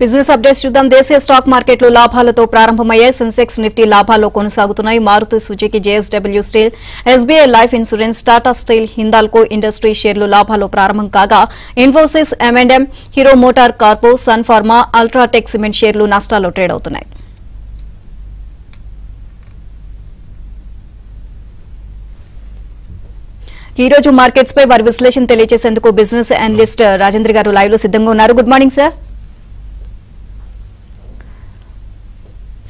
Business updates చూద్దాం. దేశీయ stock మార్కెట్లు లాభాలతో ప్రారంభమయ్యాయి. సెన్సెక్స్ నిఫ్టీ లాభాల్లో కొనసాగుతున్నాయి. Maruti Suzuki, JSW Steel, SBI Life Insurance, Tata Steel, Hindalco industry షేర్లు లాభాల్లో ప్రారంభం కాగా Infosys, M&M, Hero Motor Corp, Sun Pharma, UltraTech Cement షేర్లు నష్టాల్లో ట్రేడ్ అవుతున్నాయి. ఈ రోజు మార్కెట్స్ పై వారి విశ్లేషణ తెలియజేసేందుకు బిజినెస్ అనలిస్ట్ రాజేంద్ర గారు లైవ్ లో సిద్ధంగా ఉన్నారు. Good morning sir.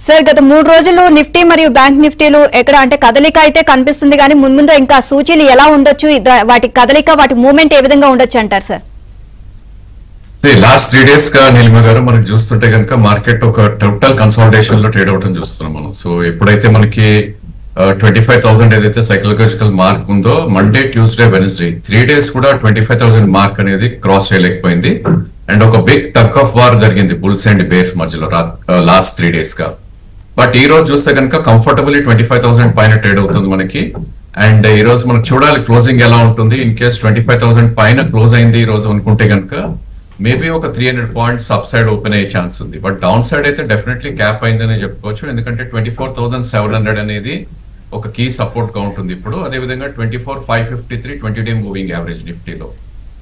సార్, గత 3 రోజుల్లో నిఫ్టీ మరియు బ్యాంక్ నిఫ్టీలు ఎక్కడ అంటే కదలిక అయితే కనిపిస్తుంది, కానీ ముందు ఇంకా సూచీలు ఎలా ఉండొచ్చు, వాటి కదలిక, వాటి మూవ్మెంట్ ఏ విధంగా ఉండొచ్చు అంటారు సార్? లాస్ట్ 3 days గా నీలిమ గారు మనకి చూస్తుంటే కనుక మార్కెట్ ఒక టోటల్ కన్సాలిడేషన్ లో ట్రేడ్ అవటం చూస్తున్నాం మనం. సో ఎప్పుడైతే మనకి 25,000 ఏదైతే సైకలాజికల్ మార్క్ ఉందో మండే, ట్యూస్డే, వెనస్డే 3 days కూడా 25,000 మార్క్ అనేది క్రాస్ చేయలేకపోయింది. అండ్ ఒక బిగ్ టగ్ ఆఫ్ వార్ జరిగింది బుల్స్ అండ్ బేర్స్ మధ్యలో లాస్ట్ 3 days గా. బట్ ఈ రోజు చూస్తే కనుక కంఫర్టబుల్లీ 25,000 పైన ట్రేడ్ అవుతుంది మనకి. అండ్ ఈ రోజు మనకు చూడాలి క్లోజింగ్ ఎలా ఉంటుంది. ఇన్ కేస్ 25,000 పైన క్లోజ్ అయింది ఈ రోజు అనుకుంటే కనుక మేబీ ఒక 300 points అప్ సైడ్ ఓపెన్ అయ్యే ఛాన్స్ ఉంది. బట్ డౌన్ సైడ్ అయితే డెఫినెట్లీ క్యాప్ అయిందని చెప్పుకోవచ్చు. ఎందుకంటే 24,700 అనేది ఒక కీ సపోర్ట్ గా ఉంటుంది ఇప్పుడు. అదేవిధంగా 24,553 20-day మూవింగ్ యావరేజ్ నిఫ్టీలో.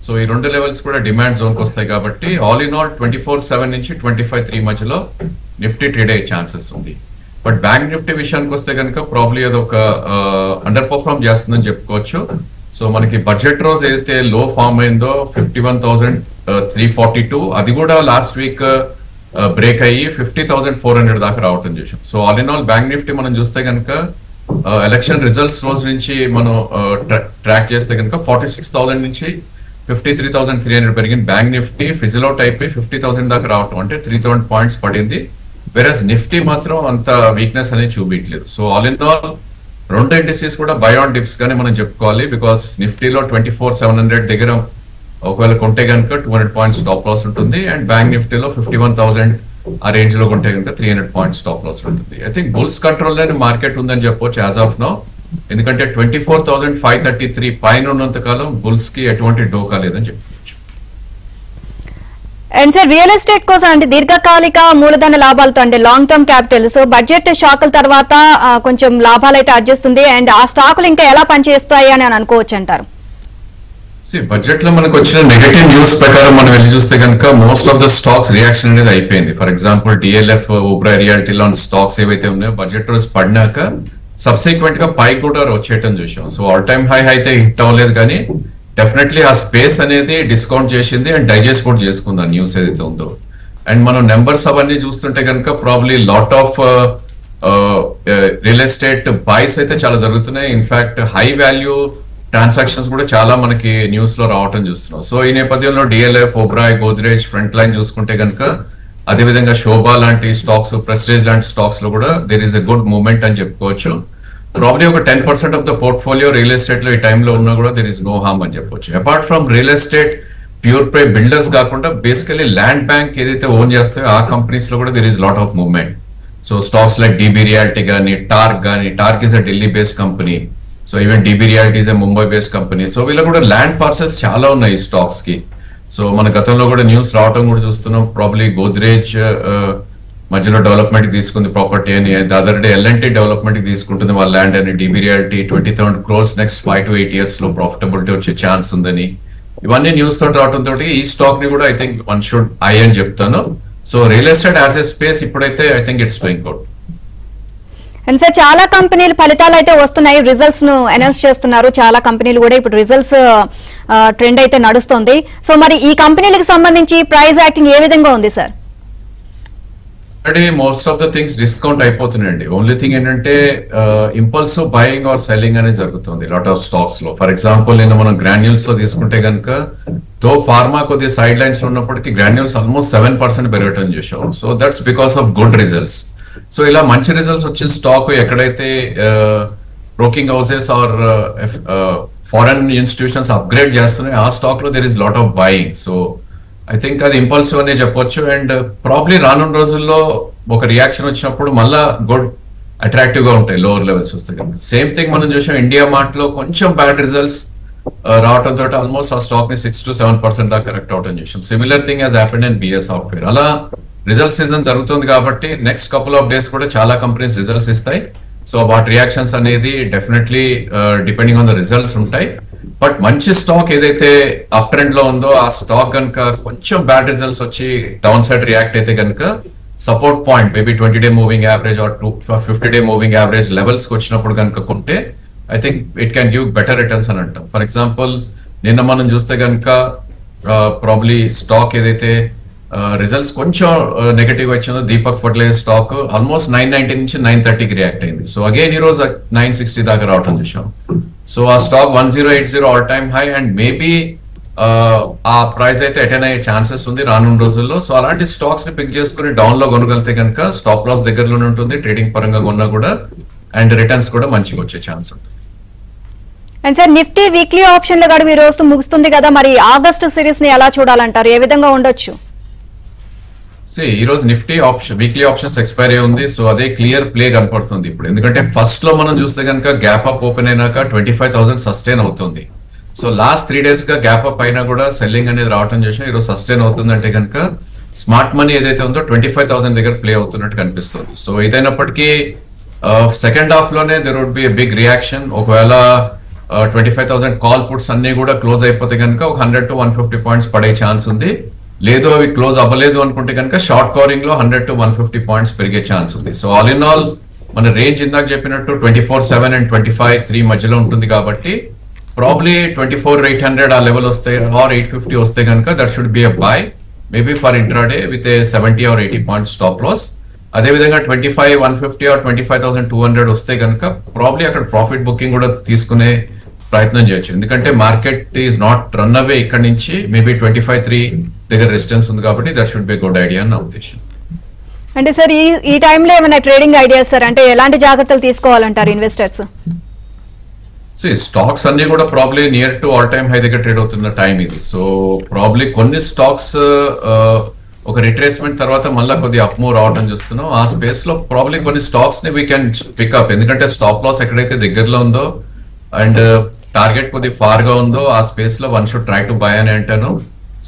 సో ఈ 2 లెవెల్స్ కూడా డిమాండ్ జోన్ కి వస్తాయి కాబట్టి ఆల్ ఇన్ ఆల్ 24,700 నుంచి 25,300 మధ్యలో నిఫ్టీ ట్రేడ్ అయ్యే ఛాన్సెస్ ఉంది. బట్ బ్యాంక్ నిఫ్టీ విషయానికి వస్తే కనుక ప్రాబ్లీ అది ఒక అండర్ పర్ఫార్మ్ చేస్తుందని చెప్పుకోవచ్చు. సో మనకి బడ్జెట్ రోజు ఏదైతే లో ఫామ్ అయిందో 51,342 అది కూడా లాస్ట్ వీక్ బ్రేక్ అయ్యి 50,400 దాకా రావటం చూసాం. So all in all bank Nifty మనం చూస్తే కనుక ఎలక్షన్ రిజల్ట్స్ రోజు నుంచి మనం ట్రాక్ చేస్తే కనుక 46,000 నుంచి 53,300 పెరిగింది బ్యాంక్ నిఫ్టీ. ఫిజిల్ అవుట్ అయిపోయి 50,000 దాకా రావటం అంటే 3,000 points పడింది. వెరస్ నిఫ్టీ మాత్రం అంత వీక్నెస్ అనేది చూపించలేదు. So all in all 2 industries కూడా బై ఆన్ డిప్స్ గానే మనం చెప్పుకోవాలి. బికాస్ నిఫ్టీలో 24,700 దగ్గర ఒకవేళ కొంటే కనుక 200 points స్టాప్ లాస్ ఉంటుంది. అండ్ బ్యాంక్ నిఫ్టీలో 51,000 ఆ రేంజ్ లో కొంటే కనుక 300 points స్టాప్ లాస్ ఉంటుంది. ఐ థింక్ బుల్స్ కంట్రోల్ లోని మార్కెట్ ఉందని చెప్పొచ్చు యాజ్ ఆఫ్ నౌ. ఎందుకంటే 24,533 పైన ఉన్నంత కాలం బుల్స్ కి ఎటువంటి డోకా లేదని చెప్పొచ్చు. అండ్ సార్, రియల్ ఎస్టేట్ కోసం అంటే దీర్ఘకాలిక మూలధన లాభాలతో అంటే long term capital, so budget షాకుల తర్వాత కొంచెం లాభాలు అయితే అర్జిస్తుంది. అండ్ ఆ స్టాకులు ఇంకా ఎలా పనిచేస్తాయి అని అనుకోవచ్చు అంటారు? బడ్జెట్ లో మనకు వచ్చిన నెగటివ్ న్యూస్ ప్రకారం మనం వెళ్ళి చూస్తే కనుక most of the stocks reaction అనేది అయిపోయింది. For example DLF, Oberoi reality లాంటి స్టాక్స్ ఏవైతే ఉన్నాయో బడ్జెట్ రోజు పడినాక సబ్సిక్వెంట్ గా పైకి కూడా వచ్చేయటం చూసాం. సో ఆల్ టైమ్ హై అయితే హిట్ అవ్వలేదు, కానీ డెఫినెట్లీ ఆ స్పేస్ అనేది డిస్కౌంట్ చేసింది అండ్ డైజెస్ట్ కూడా చేసుకుంది ఆ న్యూస్ ఏదైతే ఉందో. అండ్ మనం నెంబర్స్ అవన్నీ చూస్తుంటే కనుక probably lot of real estate buys అయితే చాలా జరుగుతున్నాయి. ఇన్ఫాక్ట్ హై వాల్యూ ట్రాన్సాక్షన్స్ కూడా చాలా మనకి న్యూస్ లో రావటం చూస్తున్నాం. సో ఈ నేపథ్యంలో DLF, Oberoi, Godrej, front line చూసుకుంటే కనుక అదేవిధంగా శోభా లాంటి స్టాక్స్, ప్రెస్టేజ్ లాంటి స్టాక్స్ లో కూడా there is a good movement అని చెప్పుకోవచ్చు. ప్రాబ్లీ ఒక 10% of the portfolio real estate లో ఈ టైంలో ఉన్నా కూడా దెర్ ఇస్ నో హార్మ్ అని చెప్పొచ్చు. Apart from real estate pure play builders కాకుండా బేసికలీ ల్యాండ్ బ్యాంక్ ఏదైతే ఓన్ చేస్తాయో ఆ కంపెనీస్ లో కూడా there is lot of movement. So stocks like DB Realty కానీ, TARC is a Delhi based company. So even DB Realty is a Mumbai based company. So వీళ్ళ కూడా land parcels చాలా ఉన్నాయి స్టాక్స్ కి. సో మన గతంలో కూడా న్యూస్ రావటం కూడా చూస్తున్నాం. ప్రాబ్లీ గోద్రేజ్ మధ్యలో డెవలప్మెంట్ తీసుకుంది ప్రాపర్టీ అని, అదర్ డే L&T డెవలప్మెంట్ తీసుకుంటుంది వాళ్ళ ల్యాండ్ అని. DB Realty 20,000 crores next 5 to 8 years లో ప్రాఫిటబిలిటీ వచ్చే ఛాన్స్ ఉందని ఇవన్నీ న్యూస్ తోటి రావడంతో ఈ స్టాక్ ని కూడా I think one should I అని చెప్తాను. So real estate as a space ఇప్పుడైతే I think it's doing good. And sir, చాలా కంపెనీలు ఫలితాలు అయితే వస్తున్నాయి, రిజల్ట్స్ ను అనౌన్స్ చేస్తున్నారు. చాలా కంపెనీలు కూడా ఇప్పుడు రిజల్ట్స్ ట్రెండ్ అయితే నడుస్తుంది. సో మరి ఈ కంపెనీలకు సంబంధించి ప్రైస్ యాక్టింగ్ ఏ విధంగా ఉంది sir? Most of the things discount అయిపోతున్నాయండి. ఓన్లీ థింగ్ ఏంటంటే ఇంపల్సివ్ బయింగ్ ఆర్ సెల్లింగ్ అనేది జరుగుతుంది లాట్ ఆఫ్ స్టాక్స్ లో. ఫర్ ఎగ్జాంపుల్ నేను మనం గ్రాన్యూల్స్ లో తీసుకుంటే కనుక తో ఫార్మా కొద్దిగా సైడ్ లైన్స్ ఉన్నప్పటికీ గ్రాన్యూల్స్ ఆల్మోస్ట్ 7% పెరగటం చూసాం. So that's because of good results. So ఇలా మంచి రిజల్ట్స్ వచ్చిన స్టాక్ ఎక్కడైతే broking houses or foreign institutions upgrade చేస్తున్నాయి ఆ స్టాక్ లో there is lot of buying. So I think అది ఇంపల్సివ్ అనే చెప్పొచ్చు. అండ్ ప్రాబ్లీ రానున్న రోజుల్లో ఒక రియాక్షన్ వచ్చినప్పుడు మళ్ళా గుడ్ అట్రాక్టివ్ గా ఉంటాయి లోవర్ లెవెల్స్ వస్తే కనుక. సేమ్ థింగ్ మనం చూసాం ఇండియా మార్ట్ లో కొంచెం బ్యాడ్ రిజల్ట్స్ రావడంతో ఆల్మోస్ట్ ఆ స్టాక్ ని 6 to 7% దాకా కరెక్ట్ అవటం చూసాం. Similar thing has happened in BS software. అలా రిజల్ట్ సీజన్ జరుగుతుంది కాబట్టి నెక్స్ట్ కపుల్ ఆఫ్ డేస్ కూడా చాలా కంపెనీస్ రిజల్ట్స్ ఇస్తాయి. సో వాటి రియాక్షన్స్ అనేది definitely depending on the results ఉంటాయి. బట్ మంచి స్టాక్ ఏదైతే అప్ ట్రెండ్ లో ఉందో ఆ స్టాక్ కనుక కొంచెం బ్యాడ్ రిజల్ట్స్ వచ్చి డౌన్ సైడ్ రియాక్ట్ అయితే కనుక support point maybe 20-day moving average are 50-day moving average levels కి వచ్చినప్పుడు కనుక కొంటే I think it can give better returns అని అంటాం. ఫర్ ఎగ్జాంపుల్ నిన్న మనం చూస్తే కనుక ప్రాబ్లీ స్టాక్ ఏదైతే రిజల్ట్స్ కొంచెం నెగటివ్ వచ్చిందో దీపక్ ఫర్టిలైజర్ స్టాక్ ఆల్మోస్ట్ 990 నుంచి 930కి రియాక్ట్ అయింది. సో అగైన్ ఈ రోజు 960 దాకా రావటం చూసాం. సో ఆ stock 1080 all time high and maybe ఆ ప్రైస్ అయితే అటెండ్ అయ్యే ఛాన్సెస్ ఉంది రానున్న రోజుల్లో. సో అలాంటి స్టాక్స్ ని పిక్ చేసుకుని డౌన్ లో కొనగలితే కనుక స్టాప్ లాస్ దగ్గరలోనే ఉంటుంది, ట్రేడింగ్ పరంగా కొన్నా కూడా అండ్ రిటర్న్స్ కూడా మంచిగా వచ్చే ఛాన్స్ ఉంటుంది. And sir Nifty weekly option లో గడువు ఈ రోజు ముగుస్తుంది కదా, మరి ఆగస్టు సిరీస్ ని ఎలా చూడాలంటారు, ఏ విధంగా ఉండొచ్చు? ఈ రోజు Nifty option weekly options expire అయి ఉంది. సో అదే క్లియర్ ప్లే కనపడుతుంది ఇప్పుడు. ఎందుకంటే ఫస్ట్ లో మనం చూస్తే కనుక గ్యాప్ అప్ ఓపెన్ అయినాక 25,000 సస్టైన్ అవుతుంది. సో లాస్ట్ 3 days గా గ్యాప్ అప్ అయినా కూడా సెల్లింగ్ అనేది రావటం చేసాం. ఈరోజు సస్టైన్ అవుతుందంటే కనుక స్మార్ట్ మనీ ఏదైతే ఉందో 25,000 దగ్గర ప్లే అవుతున్నట్టు కనిపిస్తుంది. సో ఇదైనప్పటికీ సెకండ్ హాఫ్ లోనే there would be big reaction. ఒకవేళ 25,000 కాల్ పుట్స్ అన్ని కూడా క్లోజ్ అయిపోతే కనుక ఒక 100 to 150 పాయింట్స్ పడే ఛాన్స్ ఉంది. లేదు అవి క్లోజ్ అవ్వలేదు అనుకుంటే కనుక షార్ట్ కవరింగ్ లో 100 to 150 పాయింట్స్ పెరిగే ఛాన్స్ ఉంది. సో ఆల్ ఇన్ ఆల్ మన రేంజ్ ఇందాక చెప్పినట్టు 24,700 and 25,300 మధ్యలో ఉంటుంది కాబట్టి ప్రాబ్లీ 24,800 ఆ లెవెల్ వస్తే ఆర్ 850 వస్తే కనుక that should be a buy maybe for intraday with 70 or 80 points stop loss. అదేవిధంగా 25,150 or 25,200 వస్తే కనుక ప్రాబ్లీ అక్కడ ప్రాఫిట్ బుకింగ్ కూడా తీసుకునే ప్రయత్నం చేయొచ్చు. ఎందుకంటే market is not run away ఇక్కడ నుంచి, మేబీ 25,300 దగ్గర రెసిస్టెన్స్ ఉంది కాబట్టి that should be good idea నా ఉద్దేశం. అంటే సార్ ఈ టైంలో ఏమైనా ట్రేడింగ్ ఐడియాస్ సార్, అంటే ఎలాంటి జాగ్రత్తలు తీసుకోవాలంటారు ఇన్వెస్టర్స్? స్టాక్స్ అన్ని కూడా probably near to all time high దగ్గర ట్రేడ్ అవుతున్న టైం ఇది. సో ప్రాబ్లీ కొన్ని స్టాక్స్ ఒక రిట్రేస్మెంట్ తర్వాత మళ్ళీ కొద్దిగా అప్ మూవ్ రావడం చూస్తున్నాం. ఆ స్పేస్ లో ప్రాబ్లీ కొన్ని స్టాక్స్ ని వీ కెన్ పికప్, ఎందుకంటే స్టాప్ లాస్ ఎక్కడైతే దగ్గరలో ఉందో అండ్ టార్గెట్ కొద్దిగా ఫార్ గా ఉందో ఆ స్పేస్ లో one should try to buy అని అంటాను.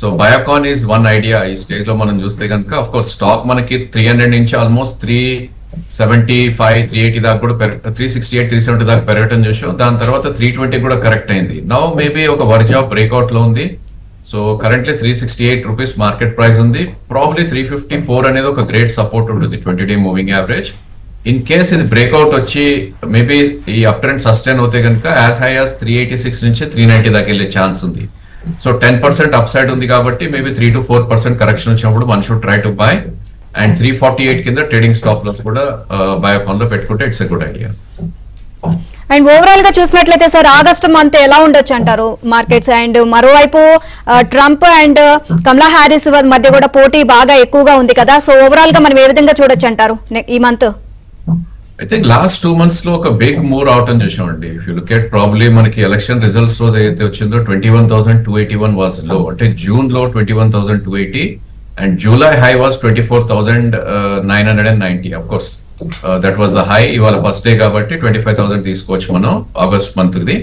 So Biocon is one idea. ఈ స్టేజ్ లో మనం చూస్తే కనుక అఫ్ కోర్స్ స్టాక్ మనకి 300 నుంచి ఆల్మోస్ట్ 375, 380 దాకా కూడా 368, 370 దాకా పెరగటం చూసాం. దాని తర్వాత 320 కూడా కరెక్ట్ అయింది. నౌ మేబీ ఒక వర్జ్ ఆఫ్ బ్రేక్అవుట్ లో ఉంది. So currently 368 rupees market price ఉంది. ప్రాబ్లీ 354 అనేది ఒక గ్రేట్ సపోర్ట్ ఉంటుంది 20-day moving average. In case ఇది బ్రేక్అవుట్ వచ్చి మేబీ ఈ అప్ ట్రెండ్ సస్టైన్ అవుతే కనుక యాజ్ హై యాజ్ 386 నుంచి 390 దాకా వెళ్ళే ఛాన్స్ ఉంది. సో 10% అప్ సైడ్ ఉంది కాబట్టి మేబీ 3 to 4% కరెక్షన్ వచ్చినప్పుడు one should try to buy and 348 కింద ట్రేడింగ్ స్టాప్ లాస్ కూడా బయోకాన్ లో పెట్టుకుంటే it's a good idea. And overall గా చూసినట్లయితే సార్ ఆగస్టు మంత్ ఎలా ఉండొచ్చు అంటారు మార్కెట్స్? అండ్ మరోవైపు ట్రంప్ అండ్ కమలా హ్యారిస్ మధ్య కూడా పోటీ బాగా ఎక్కువగా ఉంది కదా, సో ఓవరాల్ గా మనం ఏ విధంగా చూడొచ్చు అంటారు ఈ month? I think last 2 months లో ఒక బిగ్ మూవ్ రావటం చూసామండి. If you look at probably మనకి ఎలక్షన్ రిజల్ట్స్ రోజు ఏదైతే వచ్చిందో 21,281 వాజ్ లో, అంటే జూన్ లో 21,280 and July high was 24,990. Of course that was the high. ఇవాళ ఫస్ట్ డే కాబట్టి 25,000 తీసుకోవచ్చు మనం ఆగస్ట్ మంత్ ది.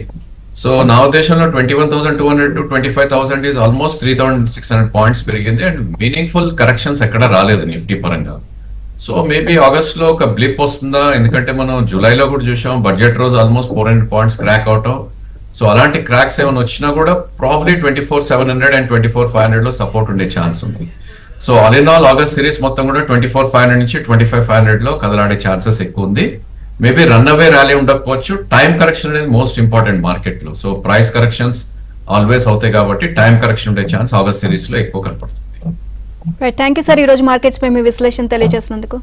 సో నా ఉద్దేశంలో 21,200 to 25,000 ఈజ్ ఆల్మోస్ట్ 3,600 పాయింట్స్ పెరిగింది అండ్ మీనింగ్ఫుల్ కరెక్షన్స్ ఎక్కడ రాలేదు నిఫ్టీ పరంగా. సో మేబీ ఆగస్ట్ లో ఒక బ్లిప్ వస్తుందా, ఎందుకంటే మనం జూలైలో కూడా చూసాం బడ్జెట్ రోజు ఆల్మోస్ట్ 400 పాయింట్స్ క్రాక్ అవటం. సో అలాంటి క్రాక్స్ ఏమైనా వచ్చినా కూడా ప్రాబ్లీ 24,700 and 24,500 లో సపోర్ట్ ఉండే ఛాన్స్ ఉంది. So all in all August series మొత్తం కూడా 24,500 నుంచి 25,500 లో కదలాడే ఛాన్సెస్ ఎక్కువ ఉంది. మేబీ రన్ అవే ర్యాలీ ఉండకపోవచ్చు. టైం కరెక్షన్ అనేది మోస్ట్ ఇంపార్టెంట్ మార్కెట్ లో. సో ప్రైస్ కరెక్షన్స్ ఆల్వేస్ అవుతాయి కాబట్టి టైం కరెక్షన్ ఉండే ఛాన్స్ ఆగస్ట్ సిరీస్ లో ఎక్కువ కనపడుతుంది. థ్యాంక్ యూ సార్, ఈ రోజు మార్కెట్స్ పై మీ విశ్లేషణ తెలియజేసినందుకు.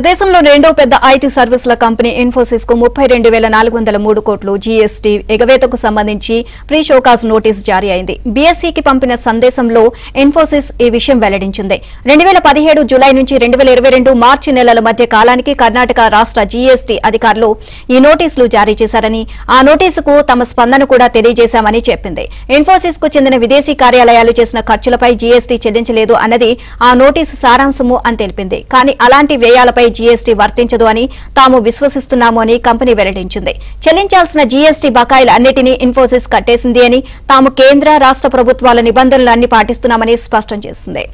దేశంలో రెండో పెద్ద ఐటీ సర్వీసుల కంపెనీ ఇన్ఫోసిస్ కు 32,403 కోట్లు జీఎస్టీ ఎగవేతకు సంబంధించి ప్రీ షోకాజ్ నోటీస్ జారీ అయింది. బీఎస్ఈకి పంపిన సందేశంలో ఇన్ఫోసిస్ ఈ విషయం వెల్లడించింది. 2017 జూలై నుంచి 2022 మార్చి నెలల మధ్య కాలానికి కర్ణాటక రాష్ట్ర జీఎస్టీ అధికారులు ఈ నోటీసులు జారీ చేశారని, ఆ నోటీసుకు తమ స్పందన కూడా తెలియజేశామని చెప్పింది. ఇన్ఫోసిస్ కు చెందిన విదేశీ కార్యాలయాలు చేసిన ఖర్చులపై జీఎస్టీ చెల్లించలేదు అన్నది ఆ నోటీసు సారాంశము అని తెలిపింది. కానీ అలాంటి వ్యయాలపై వస్తువులపై జీఎస్టీ వర్తించదు అని తాము విశ్వసిస్తున్నాము అని కంపెనీ వెల్లడించింది. చెల్లించాల్సిన జీఎస్టీ బకాయిలు అన్నిటినీ ఇన్ఫోసిస్ కట్టేసింది అని తాము కేంద్ర రాష్ట్ర ప్రభుత్వాల నిబంధనలన్నీ పాటిస్తున్నామని స్పష్టం చేసింది.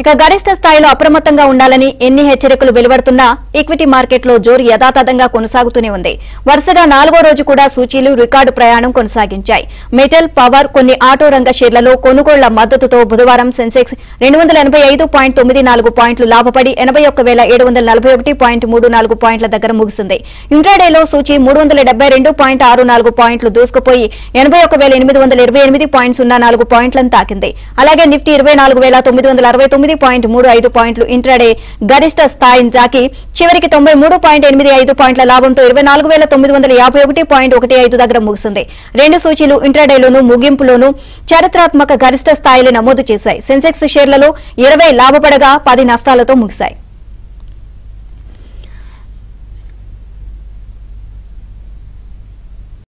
ఇక గరిష్ట స్థాయిలో అప్రమత్తంగా ఉండాలని ఎన్ని హెచ్చరికలు వెలువడుతున్నా ఈక్విటీ మార్కెట్లో జోరు యథాతథంగా కొనసాగుతూనే ఉంది. వరుసగా 4వ రోజు కూడా సూచీలు రికార్డు ప్రయాణం కొనసాగించాయి. మెటల్, పవర్, కొన్ని ఆటో రంగ షేర్లలో కొనుగోళ్ల మద్దతుతో బుధవారం సెన్సెక్స్ 285.94 పాయింట్లు లాభపడి 81,741.34 పాయింట్ల దగ్గర ముగిసింది. ఇంట్రాడేలో సూచీ 372.64 పాయింట్లు దూసుకుపోయి 81,828.04 పాయింట్లను తాకింది. అలాగే నిఫ్టీ 24,969.35 పాయింట్లు ఇంట్రాడే గరిష్ట స్థాయిని తాకి చివరికి 93.85 పాయింట్ల లాభంతో 24,951.15 దగ్గర ముగిసింది. రెండు సూచీలు ఇంట్రాడేలోనూ ముగింపులోనూ చారిత్రాత్మక గరిష్ట స్థాయిలు నమోదు చేశాయి. సెన్సెక్స్ షేర్లలో 20 లాభపడగా 10 నష్టాలతో ముగిశాయి.